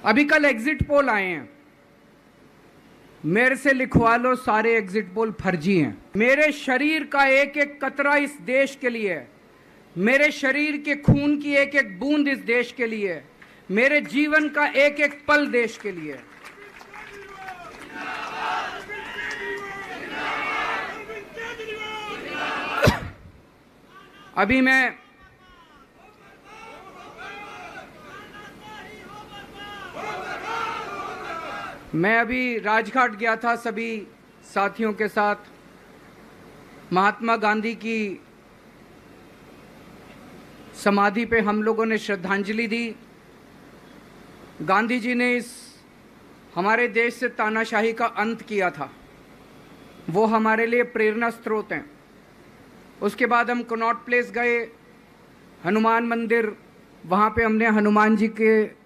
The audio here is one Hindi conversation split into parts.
अभी कल एग्जिट पोल आए हैं, मेरे से लिखवा लो, सारे एग्जिट पोल फर्जी हैं। मेरे शरीर का एक एक कतरा इस देश के लिए है, मेरे शरीर के खून की एक एक बूंद इस देश के लिए है, मेरे जीवन का एक एक पल देश के लिए है। अभी मैं अभी राजघाट गया था सभी साथियों के साथ। महात्मा गांधी की समाधि पे हम लोगों ने श्रद्धांजलि दी। गांधी जी ने इस हमारे देश से तानाशाही का अंत किया था, वो हमारे लिए प्रेरणा स्रोत हैं। उसके बाद हम कनॉट प्लेस गए, हनुमान मंदिर, वहाँ पे हमने हनुमान जी के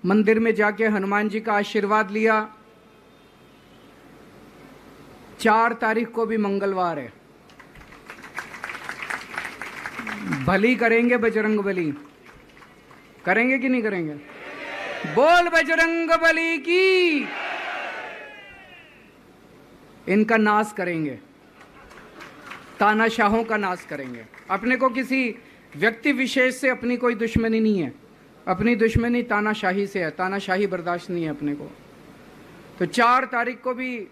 मंदिर में जाके हनुमान जी का आशीर्वाद लिया। 4 तारीख को भी मंगलवार है, भली करेंगे बजरंग बली, करेंगे कि नहीं करेंगे? बोल बजरंग बली की। इनका नाश करेंगे, तानाशाहों का नाश करेंगे। अपने को किसी व्यक्ति विशेष से अपनी कोई दुश्मनी नहीं है, अपनी दुश्मनी तानाशाही से है, तानाशाही बर्दाश्त नहीं है अपने को। तो 4 तारीख को भी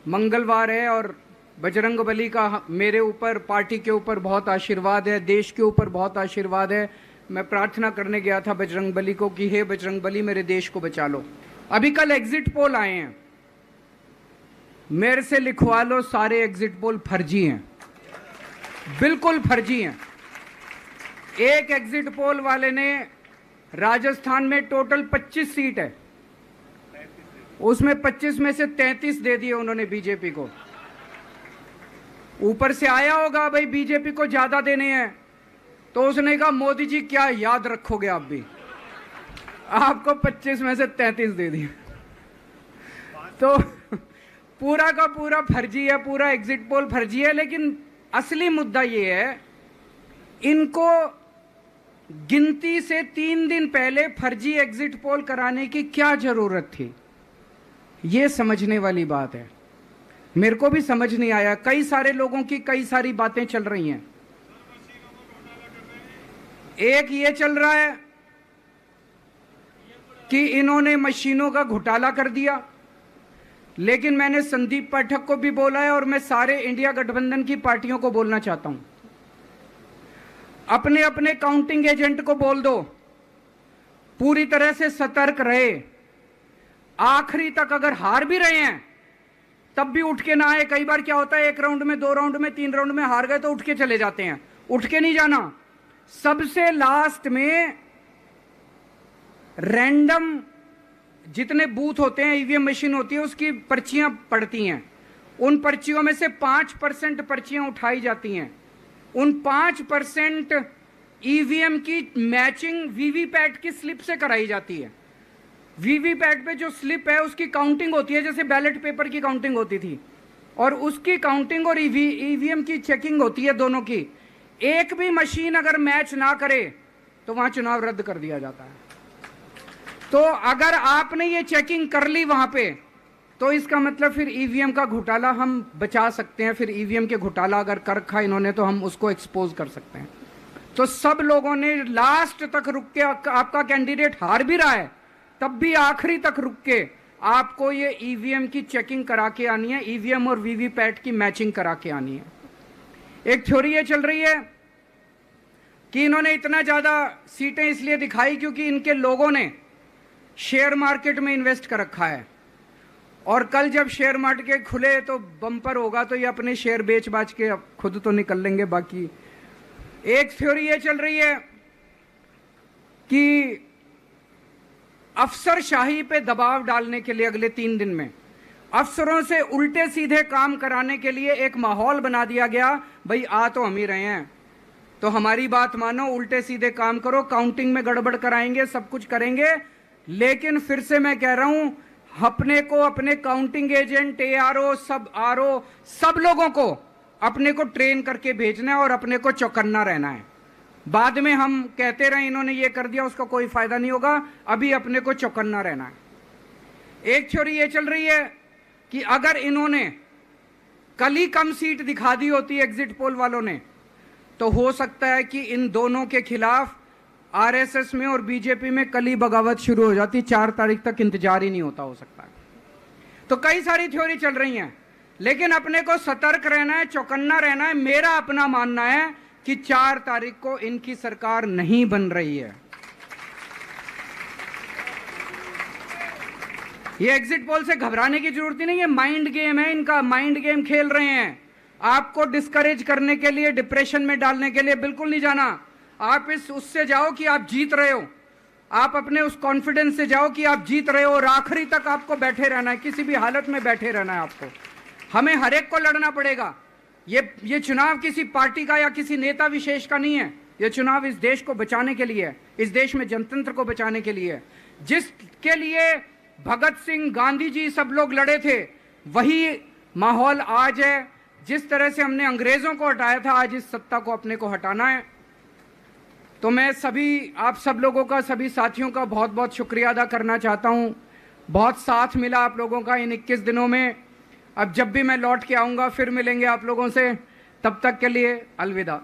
मंगलवार है और बजरंग बली का मेरे ऊपर, पार्टी के ऊपर बहुत आशीर्वाद है, देश के ऊपर बहुत आशीर्वाद है। मैं प्रार्थना करने गया था बजरंग बली को कि हे बजरंग बली, मेरे देश को बचा लो। अभी कल एग्जिट पोल आए हैं, मेरे से लिखवा लो, सारे एग्जिट पोल फर्जी हैं, बिल्कुल फर्जी हैं। एक एग्जिट पोल वाले ने राजस्थान में टोटल 25 सीट है, उसमें 25 में से 33 दे दिए उन्होंने बीजेपी को। ऊपर से आया होगा भाई बीजेपी को ज्यादा देने हैं, तो उसने कहा मोदी जी क्या याद रखोगे आप भी, आपको 25 में से 33 दे दिए। तो पूरा का पूरा फर्जी है, पूरा एग्जिट पोल फर्जी है। लेकिन असली मुद्दा ये है, इनको गिनती से 3 दिन पहले फर्जी एग्जिट पोल कराने की क्या जरूरत थी, ये समझने वाली बात है। मेरे को भी समझ नहीं आया, कई सारे लोगों की कई सारी बातें चल रही हैं। एक ये चल रहा है कि इन्होंने मशीनों का घोटाला कर दिया, लेकिन मैंने संदीप पाठक को भी बोला है और मैं सारे इंडिया गठबंधन की पार्टियों को बोलना चाहता हूं, अपने अपने काउंटिंग एजेंट को बोल दो पूरी तरह से सतर्क रहे। आखिरी तक अगर हार भी रहे हैं तब भी उठ के ना आए। कई बार क्या होता है, 1 राउंड में, 2 राउंड में, 3 राउंड में हार गए तो उठ के चले जाते हैं। उठ के नहीं जाना, सबसे लास्ट में रैंडम जितने बूथ होते हैं, ईवीएम मशीन होती है, उसकी पर्चियां पड़ती हैं। उन पर्चियों में से 5% पर्चियां उठाई जाती हैं। उन 5% ईवीएम की मैचिंग वीवीपैट की स्लिप से कराई जाती है। वीवीपैट पे जो स्लिप है उसकी काउंटिंग होती है, जैसे बैलेट पेपर की काउंटिंग होती थी, और उसकी काउंटिंग और ईवीएम की चेकिंग होती है दोनों की। एक भी मशीन अगर मैच ना करे तो वहां चुनाव रद्द कर दिया जाता है। तो अगर आपने ये चेकिंग कर ली वहां पे, तो इसका मतलब फिर ईवीएम का घोटाला हम बचा सकते हैं। फिर ईवीएम के घोटाला अगर कर रखा इन्होंने तो हम उसको एक्सपोज कर सकते हैं। तो सब लोगों ने लास्ट तक रुक के, आपका कैंडिडेट हार भी रहा है तब भी आखिरी तक रुक के आपको ये ईवीएम की चेकिंग करा के आनी है, ईवीएम और वीवीपैट की मैचिंग करा के आनी है। एक थ्योरी ये चल रही है कि इन्होंने इतना ज्यादा सीटें इसलिए दिखाई क्योंकि इनके लोगों ने शेयर मार्केट में इन्वेस्ट कर रखा है, और कल जब शेयर मार्केट खुले तो बम्पर होगा, तो ये अपने शेयर बेच बाच के खुद तो निकल लेंगे। बाकी एक थ्योरी ये चल रही है कि अफसरशाही पे दबाव डालने के लिए अगले 3 दिन में अफसरों से उल्टे सीधे काम कराने के लिए एक माहौल बना दिया गया। भाई आ तो हम ही रहे हैं, तो हमारी बात मानो, उल्टे सीधे काम करो, काउंटिंग में गड़बड़ कराएंगे, सब कुछ करेंगे। लेकिन फिर से मैं कह रहा हूं, अपने को, अपने काउंटिंग एजेंट, एआरओ, सब आरओ, सब लोगों को अपने को ट्रेन करके भेजना है और अपने को चौकन्ना रहना है। बाद में हम कहते रहे इन्होंने ये कर दिया, उसका कोई फायदा नहीं होगा। अभी अपने को चौकन्ना रहना है। एक थ्योरी ये चल रही है कि अगर इन्होंने कल ही कम सीट दिखा दी होती एग्जिट पोल वालों ने, तो हो सकता है कि इन दोनों के खिलाफ आरएसएस में और बीजेपी में कल ही बगावत शुरू हो जाती। 4 तारीख तक इंतजार ही नहीं होता, हो सकता है। तो कई सारी थ्योरी चल रही हैं, लेकिन अपने को सतर्क रहना है, चौकन्ना रहना है। मेरा अपना मानना है कि 4 तारीख को इनकी सरकार नहीं बन रही है। ये एग्जिट पोल से घबराने की जरूरत ही नहीं है, माइंड गेम है इनका, माइंड गेम खेल रहे हैं। आपको डिस्करेज करने के लिए, डिप्रेशन में डालने के लिए बिल्कुल नहीं जाना। आप उससे जाओ कि आप जीत रहे हो, आप अपने उस कॉन्फिडेंस से जाओ कि आप जीत रहे हो, और आखिरी तक आपको बैठे रहना है, किसी भी हालत में बैठे रहना है आपको। हमें हर एक को लड़ना पड़ेगा। ये चुनाव किसी पार्टी का या किसी नेता विशेष का नहीं है। ये चुनाव इस देश को बचाने के लिए है, इस देश में जनतंत्र को बचाने के लिए है। जिसके लिए भगत सिंह, गांधी जी सब लोग लड़े थे, वही माहौल आज है। जिस तरह से हमने अंग्रेजों को हटाया था, आज इस सत्ता को अपने को हटाना है। तो मैं सभी आप सब लोगों का, सभी साथियों का बहुत बहुत शुक्रिया अदा करना चाहता हूं। बहुत साथ मिला आप लोगों का इन 21 दिनों में। अब जब भी मैं लौट के आऊंगा फिर मिलेंगे आप लोगों से। तब तक के लिए अलविदा।